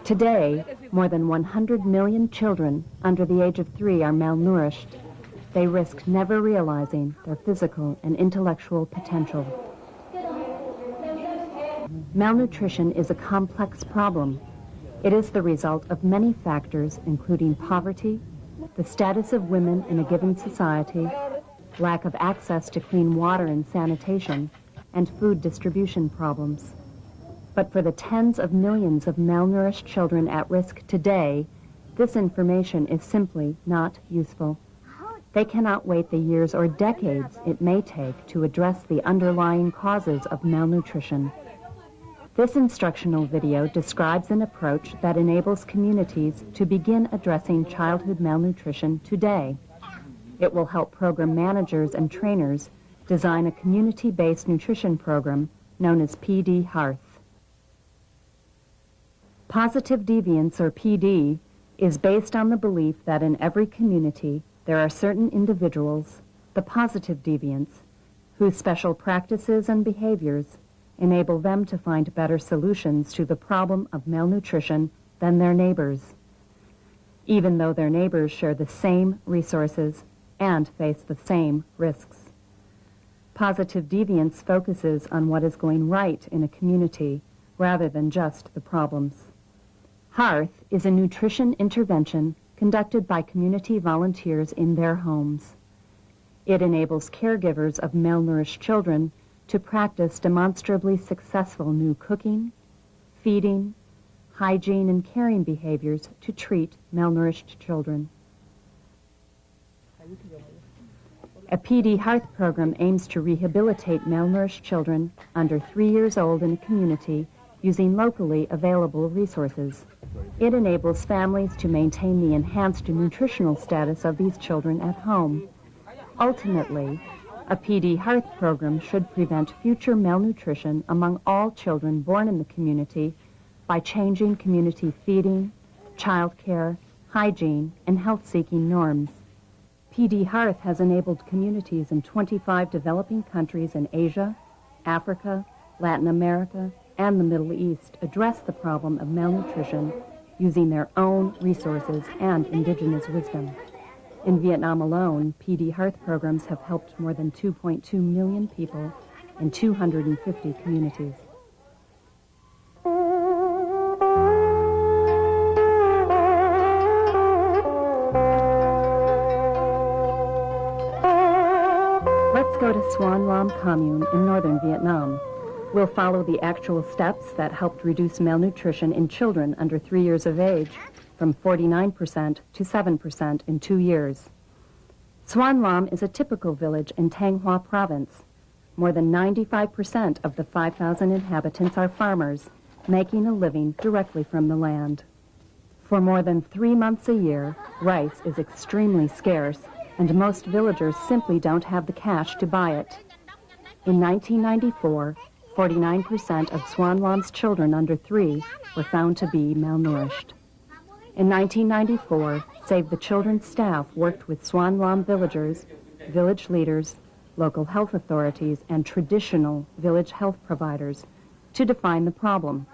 Today, more than 100 million children under the age of 3 are malnourished. They risk never realizing their physical and intellectual potential. Malnutrition is a complex problem. It is the result of many factors, including poverty, the status of women in a given society, lack of access to clean water and sanitation, and food distribution problems. But for the tens of millions of malnourished children at risk today, this information is simply not useful. They cannot wait the years or decades it may take to address the underlying causes of malnutrition. This instructional video describes an approach that enables communities to begin addressing childhood malnutrition today. It will help program managers and trainers design a community-based nutrition program known as pdhearth. Positive deviance, or PD, is based on the belief that in every community there are certain individuals, the positive deviants, whose special practices and behaviors enable them to find better solutions to the problem of malnutrition than their neighbors, even though their neighbors share the same resources and face the same risks. Positive deviance focuses on what is going right in a community rather than just the problems. Hearth is a nutrition intervention conducted by community volunteers in their homes. It enables caregivers of malnourished children to practice demonstrably successful new cooking, feeding, hygiene, and caring behaviors to treat malnourished children. A pdhearth program aims to rehabilitate malnourished children under 3 years old in a community using locally available resources. It enables families to maintain the enhanced nutritional status of these children at home. Ultimately, a pdhearth program should prevent future malnutrition among all children born in the community by changing community feeding, child care, hygiene, and health-seeking norms. pdhearth has enabled communities in 25 developing countries in Asia, Africa, Latin America, and the Middle East address the problem of malnutrition using their own resources and indigenous wisdom. In Vietnam alone, pdhearth programs have helped more than 2.2 million people in 250 communities. Let's go to Xuan Lam Commune in northern Vietnam. We'll follow the actual steps that helped reduce malnutrition in children under 3 years of age from 49% to 7% in 2 years. Xuan Lam is a typical village in Thanh Hoa province. More than 95% of the 5,000 inhabitants are farmers, making a living directly from the land. For more than 3 months a year, rice is extremely scarce, and most villagers simply don't have the cash to buy it. In 1994, 49% of Xuan Lam's children under 3 were found to be malnourished. In 1994, Save the Children staff worked with Xuan Lam villagers, village leaders, local health authorities, and traditional village health providers to define the problem.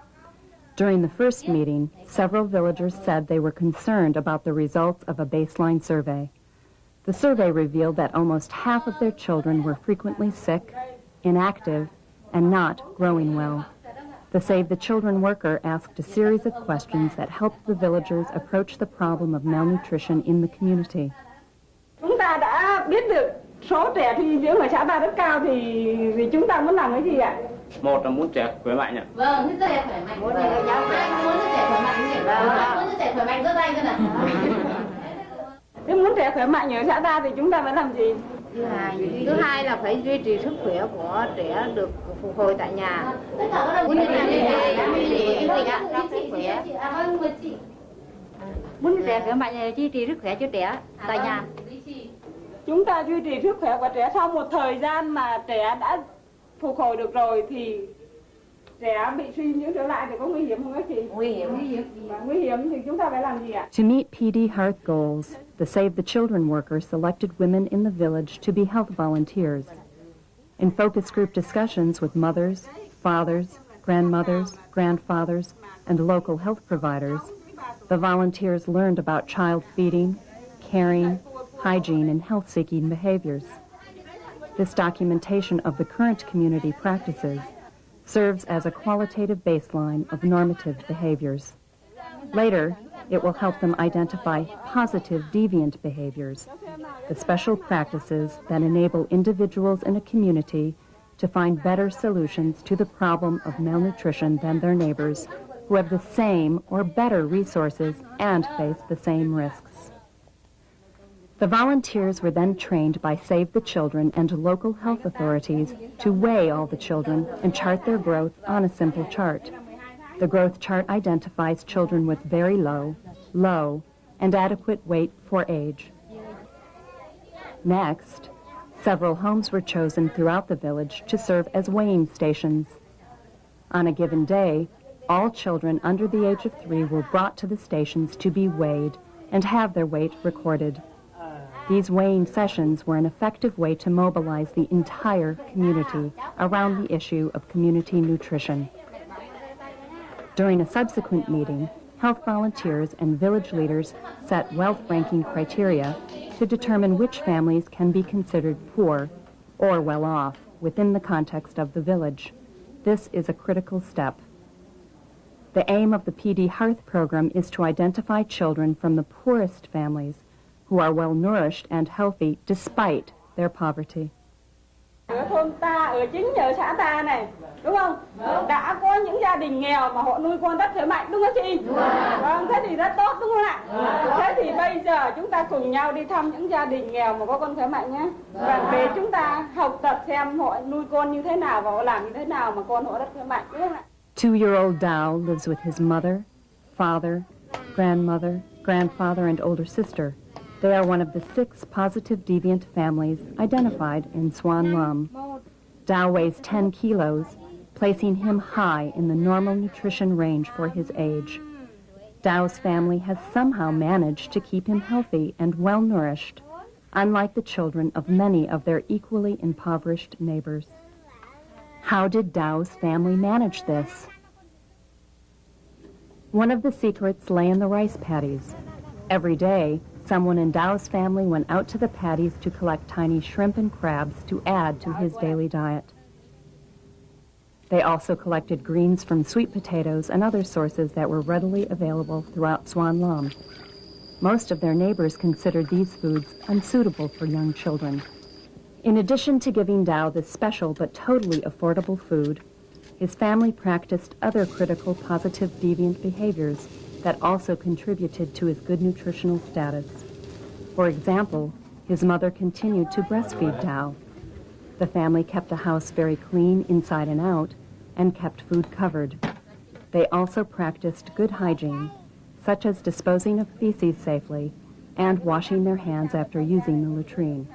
During the first meeting, several villagers said they were concerned about the results of a baseline survey. The survey revealed that almost half of their children were frequently sick, inactive, and not growing well. The Save the Children worker asked a series of questions that helped the villagers approach the problem of malnutrition in the community. Chúng ta đã biết được số trẻ thì dưỡng ở xã ta rất cao thì chúng ta muốn làm cái gì ạ? Một là muốn trẻ khỏe mạnh ạ. Vâng, thích trẻ khỏe mạnh. Muốn trẻ khỏe mạnh như vậy. Muốn trẻ khỏe mạnh giơ tay cơ nào. Nếu muốn trẻ khỏe mạnh ở xã ta thì chúng ta phải làm gì? Thứ hai là phải duy trì sức khỏe của trẻ được phục hồi tại nhà. Muốn trẻ khỏe mạnh là duy trì sức khỏe cho trẻ tại nhà. Chúng ta duy trì sức khỏe của trẻ sau một thời gian mà trẻ đã phục hồi được rồi thì trẻ bị suy dưỡng trở lại thì có nguy hiểm không các chị? Nguy hiểm thì chúng ta phải làm gì ạ? To meet pdhearth goals, the Save the Children worker selected women in the village to be health volunteers. In focus group discussions with mothers, fathers, grandmothers, grandfathers, and local health providers, the volunteers learned about child feeding, caring, hygiene, and health-seeking behaviors. This documentation of the current community practices serves as a qualitative baseline of normative behaviors. Later, it will help them identify positive deviant behaviors, the special practices that enable individuals in a community to find better solutions to the problem of malnutrition than their neighbors who have the same or better resources and face the same risks. The volunteers were then trained by Save the Children and local health authorities to weigh all the children and chart their growth on a simple chart. The growth chart identifies children with very low, low, and adequate weight for age. Next, several homes were chosen throughout the village to serve as weighing stations. On a given day, all children under the age of 3 were brought to the stations to be weighed and have their weight recorded. These weighing sessions were an effective way to mobilize the entire community around the issue of community nutrition. During a subsequent meeting, health volunteers and village leaders set wealth ranking criteria to determine which families can be considered poor or well off within the context of the village. This is a critical step. The aim of the pdhearth program is to identify children from the poorest families who are well-nourished and healthy despite their poverty. Ở thôn ta, ở chính ở xã ta này, đúng không? Đã có những gia đình nghèo mà họ nuôi con rất khỏe mạnh, đúng không chị? Vâng, thế thì rất tốt, đúng không ạ? Thế thì bây giờ chúng ta cùng nhau đi thăm những gia đình nghèo mà có con khỏe mạnh nhé. Và để chúng ta học tập xem họ nuôi con như thế nào và họ làm như thế nào mà con họ rất khỏe mạnh, đúng không ạ? 2-year-old Dao lives with his mother, father, grandmother, grandfather, and older sister. They are one of the 6 positive deviant families identified in Swan Lam. Dao weighs 10 kilos, placing him high in the normal nutrition range for his age. Dao's family has somehow managed to keep him healthy and well-nourished, unlike the children of many of their equally impoverished neighbors. How did Dao's family manage this? One of the secrets lay in the rice paddies. Every day, someone in Dao's family went out to the paddies to collect tiny shrimp and crabs to add to his daily diet. They also collected greens from sweet potatoes and other sources that were readily available throughout Swan Lam. Most of their neighbors considered these foods unsuitable for young children. In addition to giving Dao this special but totally affordable food, his family practiced other critical positive deviant behaviors that also contributed to his good nutritional status. For example, his mother continued to breastfeed Dao. The family kept the house very clean inside and out and kept food covered. They also practiced good hygiene, such as disposing of feces safely and washing their hands after using the latrine.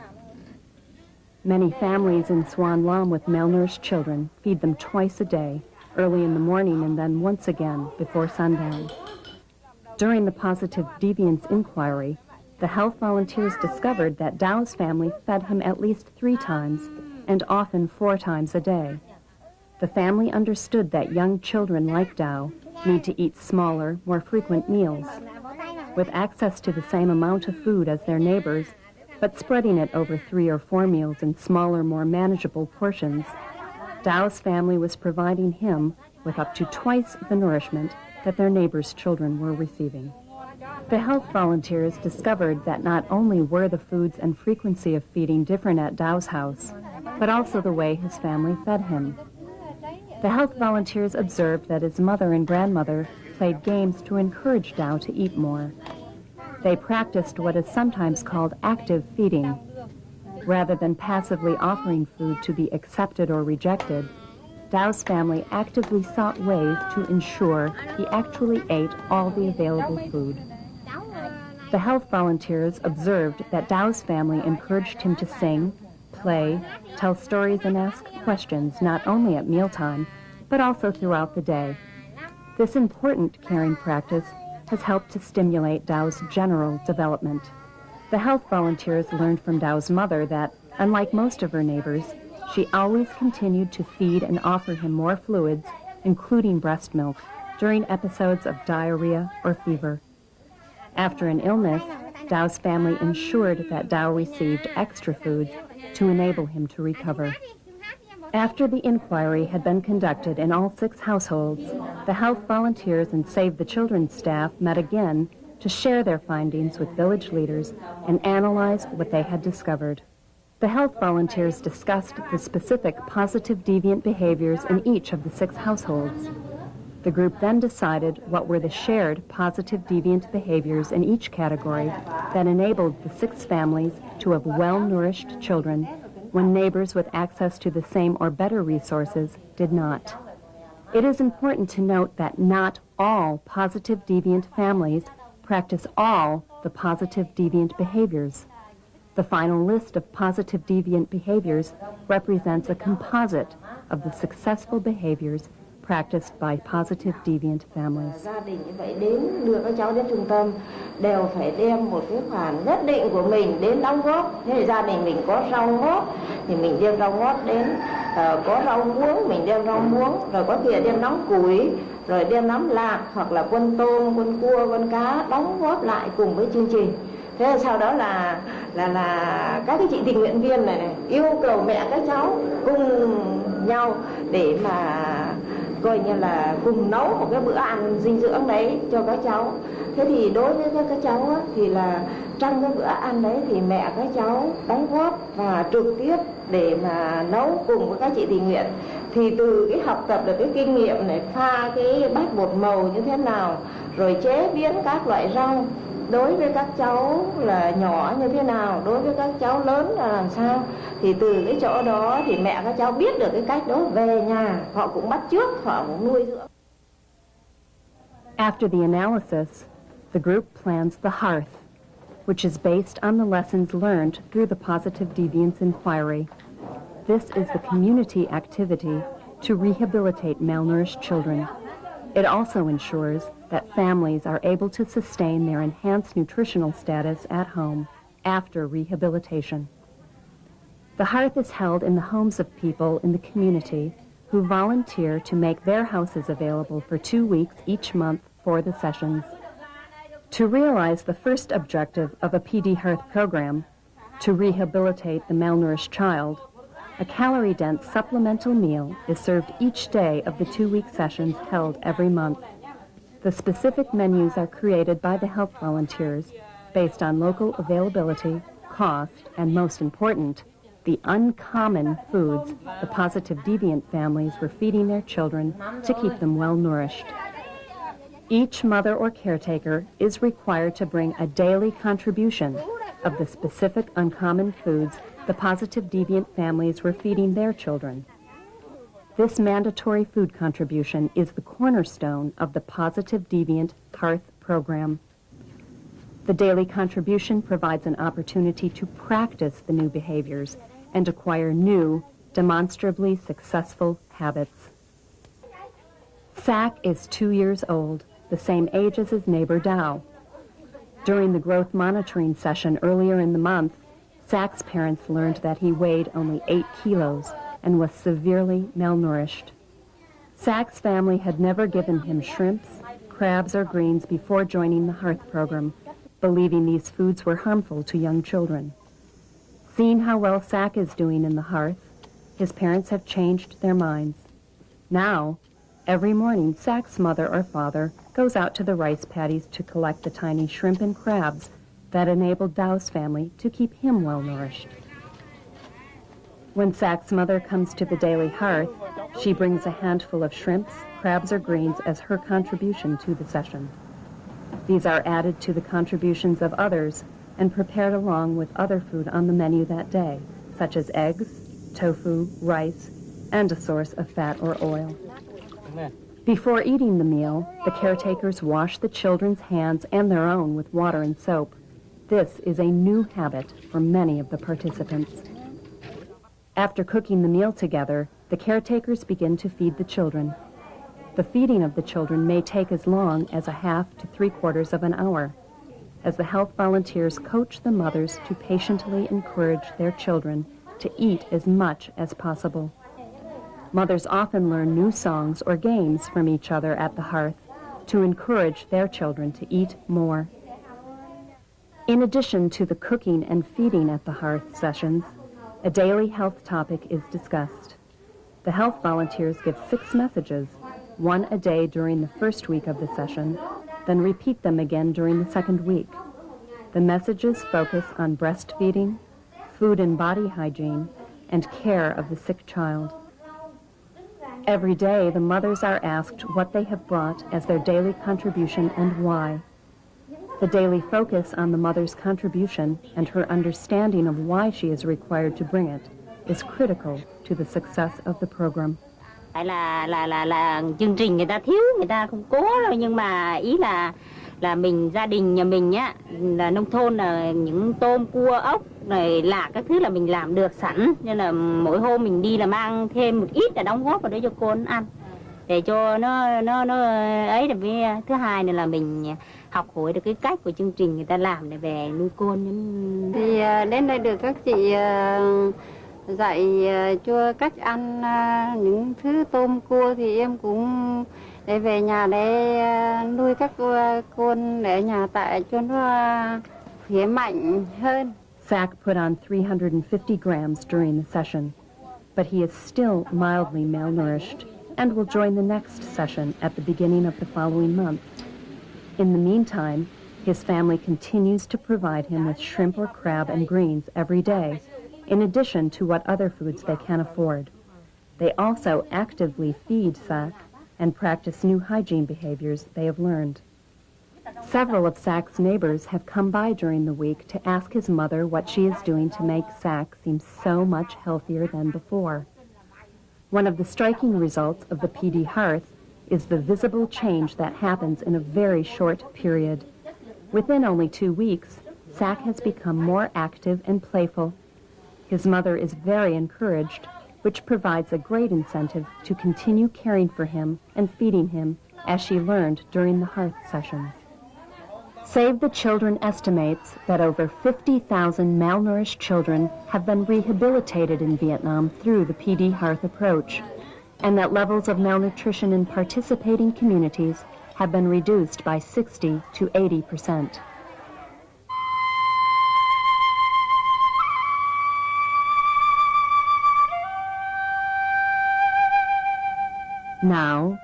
Many families in Swan Lam with malnourished children feed them twice a day, early in the morning and then once again before sundown. During the positive deviance inquiry, the health volunteers discovered that Dao's family fed him at least 3 times and often 4 times a day. The family understood that young children like Dao need to eat smaller, more frequent meals. With access to the same amount of food as their neighbors, but spreading it over 3 or 4 meals in smaller, more manageable portions, Dao's family was providing him with up to twice the nourishment that their neighbors' children were receiving. The health volunteers discovered that not only were the foods and frequency of feeding different at Dao's house, but also the way his family fed him. The health volunteers observed that his mother and grandmother played games to encourage Dao to eat more. They practiced what is sometimes called active feeding. Rather than passively offering food to be accepted or rejected, Dao's family actively sought ways to ensure he actually ate all the available food. The health volunteers observed that Dao's family encouraged him to sing, play, tell stories, and ask questions not only at mealtime, but also throughout the day. This important caring practice has helped to stimulate Dao's general development. The health volunteers learned from Dao's mother that, unlike most of her neighbors, she always continued to feed and offer him more fluids including breast milk, during episodes of diarrhea or fever. After an illness, Dao's family ensured that Dao received extra foods to enable him to recover. After the inquiry had been conducted in all 6 households, the health volunteers and Save the Children staff met again to share their findings with village leaders and analyze what they had discovered. The health volunteers discussed the specific positive deviant behaviors in each of the 6 households. The group then decided what were the shared positive deviant behaviors in each category that enabled the 6 families to have well-nourished children when neighbors with access to the same or better resources did not. It is important to note that not all positive deviant families practice all the positive deviant behaviors. The final list of positive deviant behaviors represents a composite of the successful behaviors practiced by positive deviant families. Gia đình như vậy đến đưa các cháu đến trung tâm đều phải đem một cái khoản nhất định của mình đến đóng góp. Thế thì gia đình mình có rau ngót thì mình đem rau ngót đến, có rau muống mình đem rau muống, rồi có thể đem nắm củi, rồi đem nắm lạc hoặc là quân tôm, quân cua, quân cá đóng góp lại cùng với chương trình. Thế sau đó là các cái chị tình nguyện viên này yêu cầu mẹ các cháu cùng nhau để mà coi như là cùng nấu một cái bữa ăn dinh dưỡng đấy cho các cháu. Thế thì đối với các cháu á, thì là trong cái bữa ăn đấy thì mẹ các cháu đóng góp và trực tiếp để mà nấu cùng với các chị tình nguyện. Thì từ cái học tập được cái kinh nghiệm này, pha cái bát bột màu như thế nào, rồi chế biến các loại rau đối với các cháu là nhỏ như thế nào, đối với các cháu lớn là làm sao, thì từ cái chỗ đó thì mẹ các cháu biết được cái cách đó về nhà họ cũng bắt chước, họ cũng nuôi dưỡng. After the analysis, the group plans the hearth, which is based on the lessons learned through the positive deviance inquiry. This is the community activity to rehabilitate malnourished children. It also ensures that families are able to sustain their enhanced nutritional status at home after rehabilitation. The hearth is held in the homes of people in the community who volunteer to make their houses available for 2 weeks each month for the sessions. To realize the first objective of a pdhearth program, to rehabilitate the malnourished child, a calorie-dense supplemental meal is served each day of the 2-week sessions held every month. The specific menus are created by the health volunteers based on local availability, cost, and most important, the uncommon foods the positive deviant families were feeding their children to keep them well nourished. Each mother or caretaker is required to bring a daily contribution of the specific uncommon foods the positive deviant families were feeding their children. This mandatory food contribution is the cornerstone of the Positive Deviant Hearth program. The daily contribution provides an opportunity to practice the new behaviors and acquire new, demonstrably successful habits. Sak is 2 years old, the same age as his neighbor Dao. During the growth monitoring session earlier in the month, Sak's parents learned that he weighed only 8 kilos and was severely malnourished. Sak's family had never given him shrimps, crabs, or greens before joining the Hearth program, believing these foods were harmful to young children. Seeing how well Sak is doing in the Hearth, his parents have changed their minds. Now, every morning, Sak's mother or father goes out to the rice paddies to collect the tiny shrimp and crabs that enabled Dao's family to keep him well nourished. When Sak's mother comes to the daily hearth, she brings a handful of shrimps, crabs, or greens as her contribution to the session. These are added to the contributions of others and prepared along with other food on the menu that day, such as eggs, tofu, rice, and a source of fat or oil. Amen. Before eating the meal, the caretakers wash the children's hands and their own with water and soap. This is a new habit for many of the participants. After cooking the meal together, the caretakers begin to feed the children. The feeding of the children may take as long as a half to 3/4 of an hour, as the health volunteers coach the mothers to patiently encourage their children to eat as much as possible. Mothers often learn new songs or games from each other at the hearth to encourage their children to eat more. In addition to the cooking and feeding at the hearth sessions, a daily health topic is discussed. The health volunteers give 6 messages, 1 a day during the first week of the session, then repeat them again during the second week. The messages focus on breastfeeding, food and body hygiene, and care of the sick child. Every day, the mothers are asked what they have brought as their daily contribution and why. The daily focus on the mother's contribution and her understanding of why she is required to bring it is critical to the success of the program. Là chương trình người ta thiếu, người ta không cố rồi, nhưng mà ý là mình, gia đình nhà mình á, là nông thôn, là những tôm cua ốc này là các thứ là mình làm được sẵn, nên là mỗi hôm mình đi là mang thêm một ít để đóng góp vào đấy cho cô ăn, để cho nó ấy. Là với thứ hai nữa là mình học hỏi được cái cách của chương trình người ta làm để về nuôi côn. Thì đến đây được các chị dạy cho cách ăn những thứ tôm cua, thì em cũng để về nhà để nuôi các con để nhà tại cho nó khỏe mạnh hơn. Zach put on 350 grams during the session, but he is still mildly malnourished and will join the next session at the beginning of the following month. In the meantime, his family continues to provide him with shrimp or crab and greens every day, in addition to what other foods they can afford. They also actively feed Zach and practice new hygiene behaviors they have learned. Several of Zach's neighbors have come by during the week to ask his mother what she is doing to make Zach seem so much healthier than before. One of the striking results of the pdhearth is the visible change that happens in a very short period. Within only 2 weeks, Zach has become more active and playful. His mother is very encouraged, which provides a great incentive to continue caring for him and feeding him, as she learned during the hearth sessions. Save the Children estimates that over 50,000 malnourished children have been rehabilitated in Vietnam through the pdhearth approach, and that levels of malnutrition in participating communities have been reduced by 60 to 80%. Now,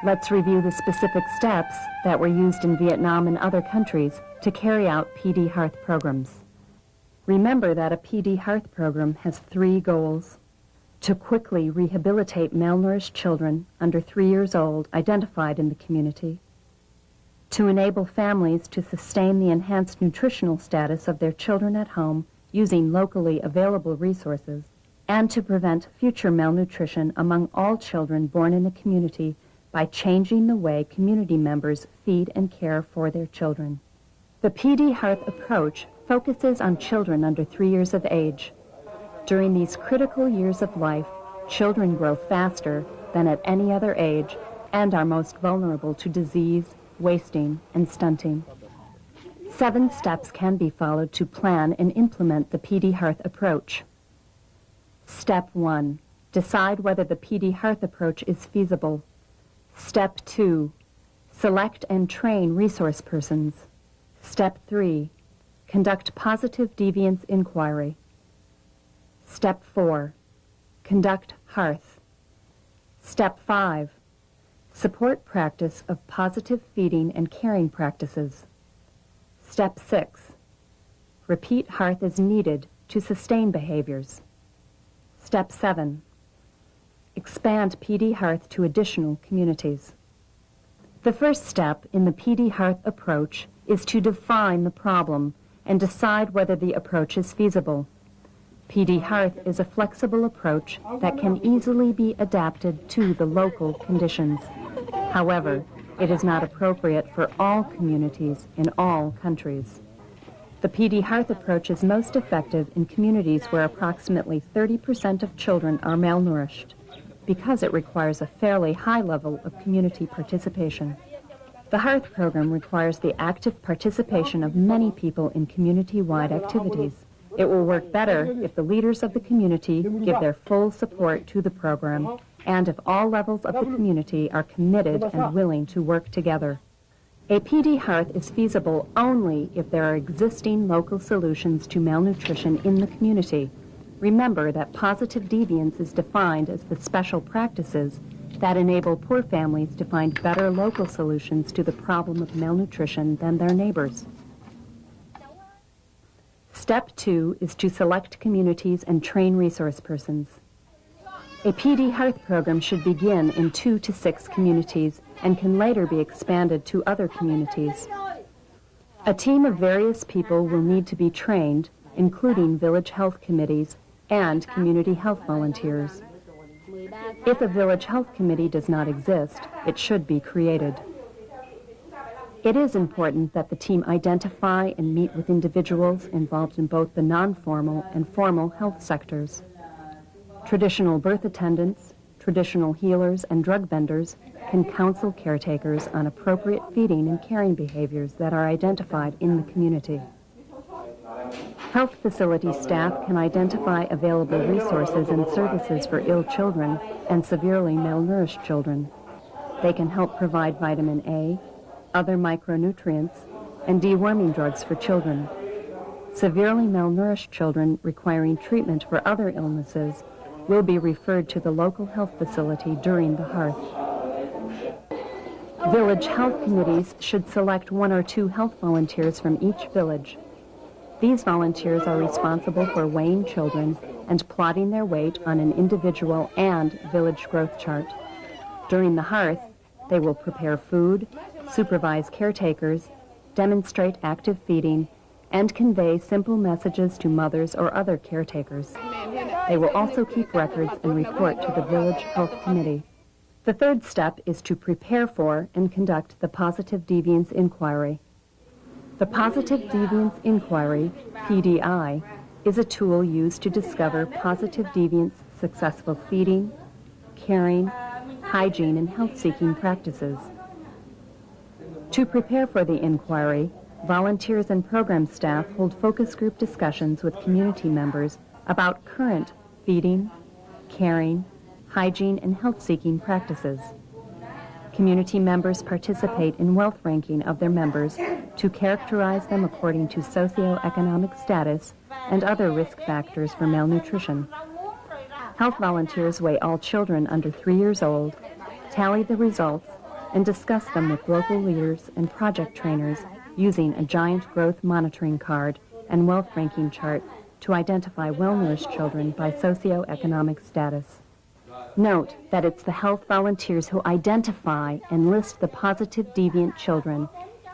let's review the specific steps that were used in Vietnam and other countries to carry out pdhearth programs. Remember that a pdhearth program has 3 goals: to quickly rehabilitate malnourished children under 3 years old identified in the community, to enable families to sustain the enhanced nutritional status of their children at home using locally available resources, and to prevent future malnutrition among all children born in a community by changing the way community members feed and care for their children. The pdhearth approach focuses on children under 3 years of age. During these critical years of life, children grow faster than at any other age and are most vulnerable to disease, wasting, and stunting. 7 steps can be followed to plan and implement the pdhearth approach. Step 1. Decide whether the pdhearth approach is feasible. Step 2. Select and train resource persons. Step 3. Conduct positive deviance inquiry. Step 4. Conduct hearth. Step 5. Support practice of positive feeding and caring practices. Step 6. Repeat hearth as needed to sustain behaviors. Step 7. Expand pdhearth to additional communities. The first step in the pdhearth approach is to define the problem and decide whether the approach is feasible. pdhearth is a flexible approach that can easily be adapted to the local conditions. However, it is not appropriate for all communities in all countries. The pdhearth approach is most effective in communities where approximately 30% of children are malnourished, because it requires a fairly high level of community participation. The hearth program requires the active participation of many people in community-wide activities. It will work better if the leaders of the community give their full support to the program and if all levels of the community are committed and willing to work together. A pdhearth is feasible only if there are existing local solutions to malnutrition in the community. Remember that positive deviance is defined as the special practices that enable poor families to find better local solutions to the problem of malnutrition than their neighbors. Step 2 is to select communities and train resource persons. A pdhearth program should begin in 2 to 6 communities and can later be expanded to other communities. A team of various people will need to be trained, including village health committees and community health volunteers. If a village health committee does not exist, it should be created. It is important that the team identify and meet with individuals involved in both the non-formal and formal health sectors. Traditional birth attendants, traditional healers, and drug vendors can counsel caretakers on appropriate feeding and caring behaviors that are identified in the community. Health facility staff can identify available resources and services for ill children and severely malnourished children. They can help provide vitamin A, other micronutrients, and deworming drugs for children. Severely malnourished children requiring treatment for other illnesses will be referred to the local health facility during the hearth. Village health committees should select 1 or 2 health volunteers from each village. These volunteers are responsible for weighing children and plotting their weight on an individual and village growth chart. During the hearth, they will prepare food, supervise caretakers, demonstrate active feeding, and convey simple messages to mothers or other caretakers. They will also keep records and report to the village health committee. The third step is to prepare for and conduct the positive deviance inquiry. The Positive Deviance Inquiry, PDI, is a tool used to discover positive deviance successful feeding, caring, hygiene, and health-seeking practices. To prepare for the inquiry, volunteers and program staff hold focus group discussions with community members about current feeding, caring, hygiene, and health-seeking practices. Community members participate in wealth ranking of their members to characterize them according to socioeconomic status and other risk factors for malnutrition. Health volunteers weigh all children under 3 years old, tally the results, and discuss them with local leaders and project trainers using a giant growth monitoring card and wealth ranking chart to identify well-nourished children by socioeconomic status. Note that it's the health volunteers who identify and list the positive deviant children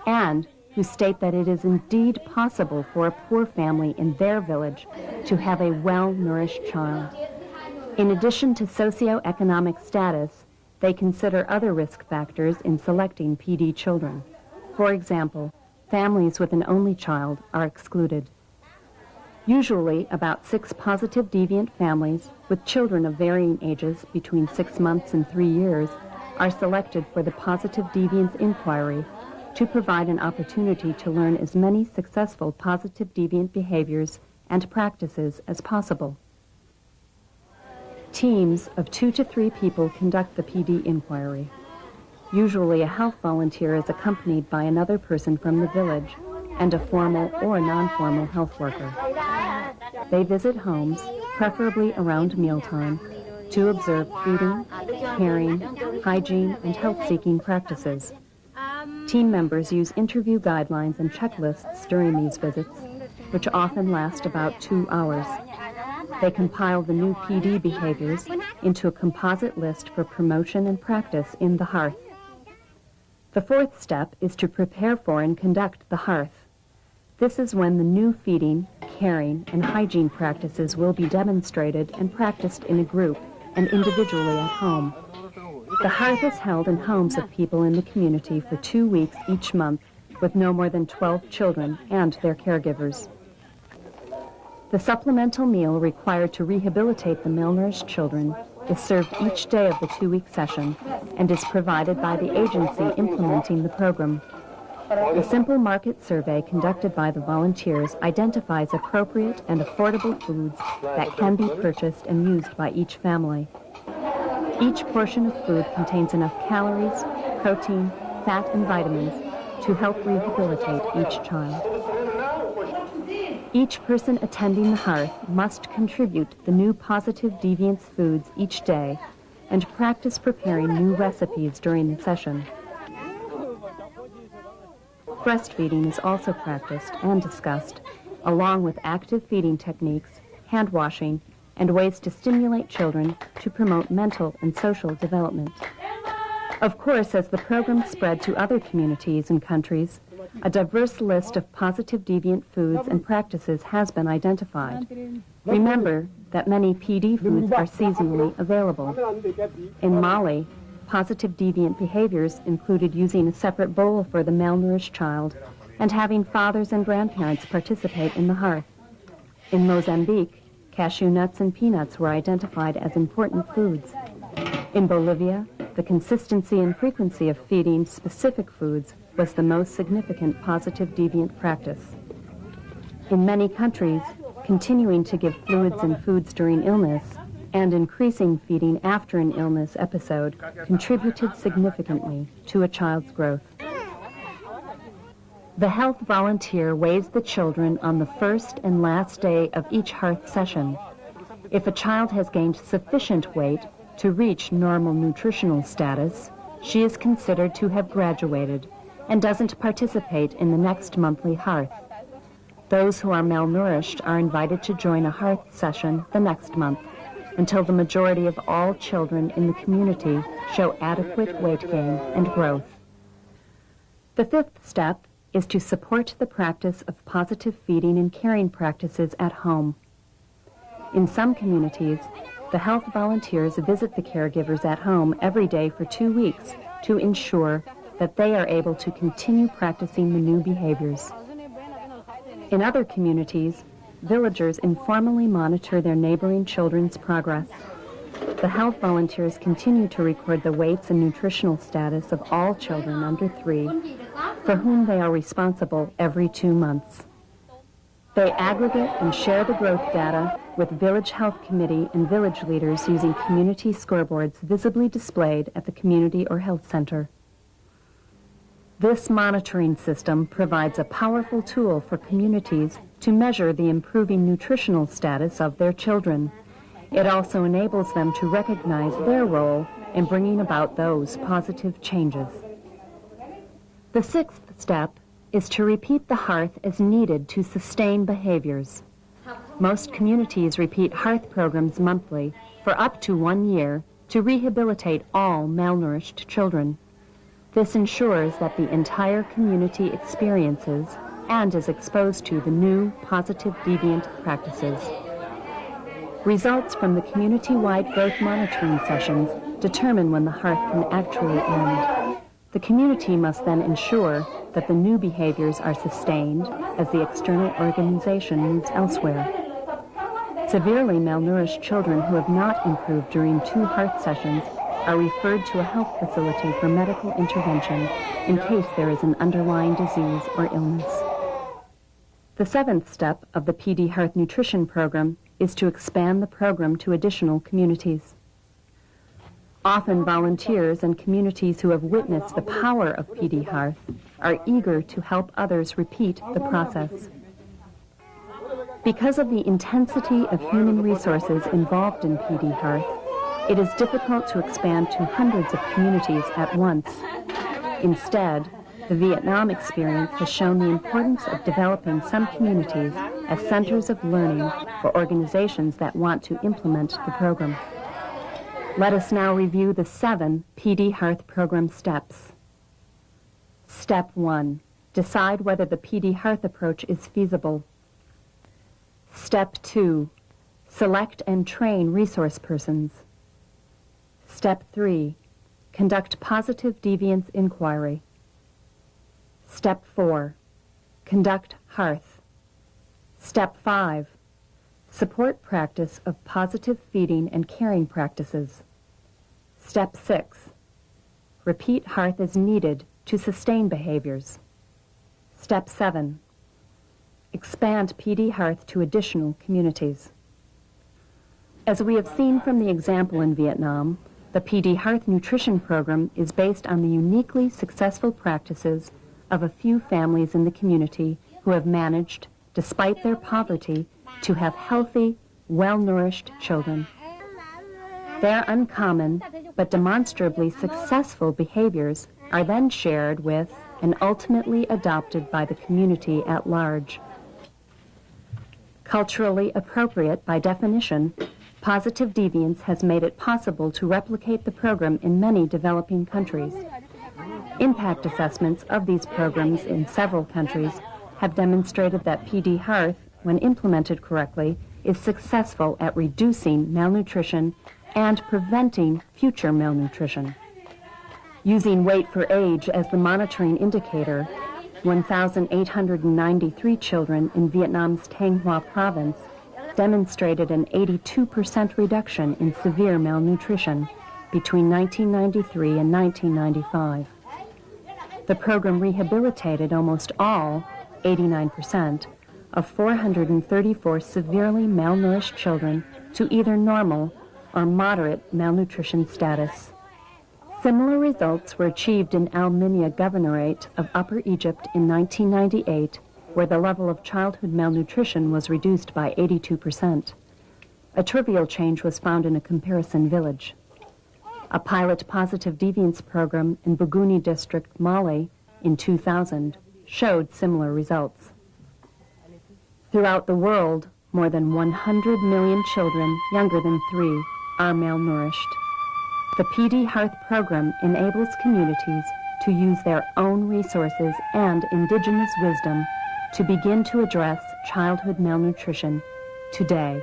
and who state that it is indeed possible for a poor family in their village to have a well-nourished child. In addition to socioeconomic status, they consider other risk factors in selecting PD children. For example, families with an only child are excluded. Usually, about 6 positive deviant families with children of varying ages between 6 months and 3 years are selected for the Positive Deviance Inquiry to provide an opportunity to learn as many successful positive deviant behaviors and practices as possible. Teams of 2 to 3 people conduct the PD inquiry. Usually, a health volunteer is accompanied by another person from the village and a formal or non-formal health worker. They visit homes, preferably around mealtime, to observe feeding, caring, hygiene, and health-seeking practices. Team members use interview guidelines and checklists during these visits, which often last about 2 hours. They compile the new PD behaviors into a composite list for promotion and practice in the hearth. The fourth step is to prepare for and conduct the hearth. This is when the new feeding, caring, and hygiene practices will be demonstrated and practiced in a group and individually at home. The hearth is held in homes of people in the community for 2 weeks each month with no more than 12 children and their caregivers. The supplemental meal required to rehabilitate the malnourished children is served each day of the 2-week session and is provided by the agency implementing the program. A simple market survey conducted by the volunteers identifies appropriate and affordable foods that can be purchased and used by each family. Each portion of food contains enough calories, protein, fat, and vitamins to help rehabilitate each child. Each person attending the hearth must contribute the new positive deviance foods each day and practice preparing new recipes during the session. Breastfeeding is also practiced and discussed, along with active feeding techniques, hand washing, and ways to stimulate children to promote mental and social development. Of course, as the program spread to other communities and countries, a diverse list of positive deviant foods and practices has been identified. Remember that many PD foods are seasonally available. In Mali, positive deviant behaviors included using a separate bowl for the malnourished child and having fathers and grandparents participate in the hearth. In Mozambique, cashew nuts and peanuts were identified as important foods. In Bolivia, the consistency and frequency of feeding specific foods was the most significant positive deviant practice. In many countries, continuing to give fluids and foods during illness and increasing feeding after an illness episode contributed significantly to a child's growth. The health volunteer weighs the children on the first and last day of each hearth session. If a child has gained sufficient weight to reach normal nutritional status, she is considered to have graduated and doesn't participate in the next monthly hearth. Those who are malnourished are invited to join a hearth session the next month until the majority of all children in the community show adequate weight gain and growth. The fifth step is to support the practice of positive feeding and caring practices at home. In some communities, the health volunteers visit the caregivers at home every day for 2 weeks to ensure that they are able to continue practicing the new behaviors. In other communities, villagers informally monitor their neighboring children's progress. The health volunteers continue to record the weights and nutritional status of all children under 3, for whom they are responsible every 2 months. They aggregate and share the growth data with Village Health Committee and village leaders using community scoreboards visibly displayed at the community or health center. This monitoring system provides a powerful tool for communities to measure the improving nutritional status of their children. It also enables them to recognize their role in bringing about those positive changes. The sixth step is to repeat the hearth as needed to sustain behaviors. Most communities repeat hearth programs monthly for up to 1 year to rehabilitate all malnourished children. This ensures that the entire community experiences and is exposed to the new positive deviant practices. Results from the community-wide growth monitoring sessions determine when the hearth can actually end. The community must then ensure that the new behaviors are sustained as the external organization moves elsewhere. Severely malnourished children who have not improved during 2 hearth sessions are referred to a health facility for medical intervention in case there is an underlying disease or illness. The 7th step of the PD Hearth Nutrition Program is to expand the program to additional communities. Often volunteers and communities who have witnessed the power of PD Hearth are eager to help others repeat the process. Because of the intensity of human resources involved in PD Hearth, it is difficult to expand to hundreds of communities at once. Instead, the Vietnam experience has shown the importance of developing some communities as centers of learning for organizations that want to implement the program. Let us now review the 7 PD Hearth program steps. Step 1. Decide whether the PD Hearth approach is feasible. Step 2. Select and train resource persons. Step 3. Conduct positive deviance inquiry. Step 4. Conduct hearth. Step 5. Support practice of positive feeding and caring practices. Step 6. Repeat hearth as needed to sustain behaviors. Step 7. Expand PD Hearth to additional communities. As we have seen from the example in Vietnam, The pdhearth nutrition program is based on the uniquely successful practices of a few families in the community who have managed, despite their poverty, to have healthy, well-nourished children. Their uncommon but demonstrably successful behaviors are then shared with and ultimately adopted by the community at large. Culturally appropriate by definition, positive deviance has made it possible to replicate the program in many developing countries. Impact assessments of these programs in several countries have demonstrated that pdhearth, when implemented correctly, is successful at reducing malnutrition and preventing future malnutrition. Using weight for age as the monitoring indicator, 1,893 children in Vietnam's Thanh Hoa province demonstrated an 82% reduction in severe malnutrition between 1993 and 1995. The program rehabilitated almost all, 89%, of 434 severely malnourished children to either normal or moderate malnutrition status. Similar results were achieved in Al-Minya Governorate of Upper Egypt in 1998, where the level of childhood malnutrition was reduced by 82%. A trivial change was found in a comparison village. A pilot positive deviance program in Buguni District, Mali, in 2000 showed similar results. Throughout the world, more than 100 million children younger than 3 are malnourished. The pdhearth program enables communities to use their own resources and indigenous wisdom to begin to address childhood malnutrition today.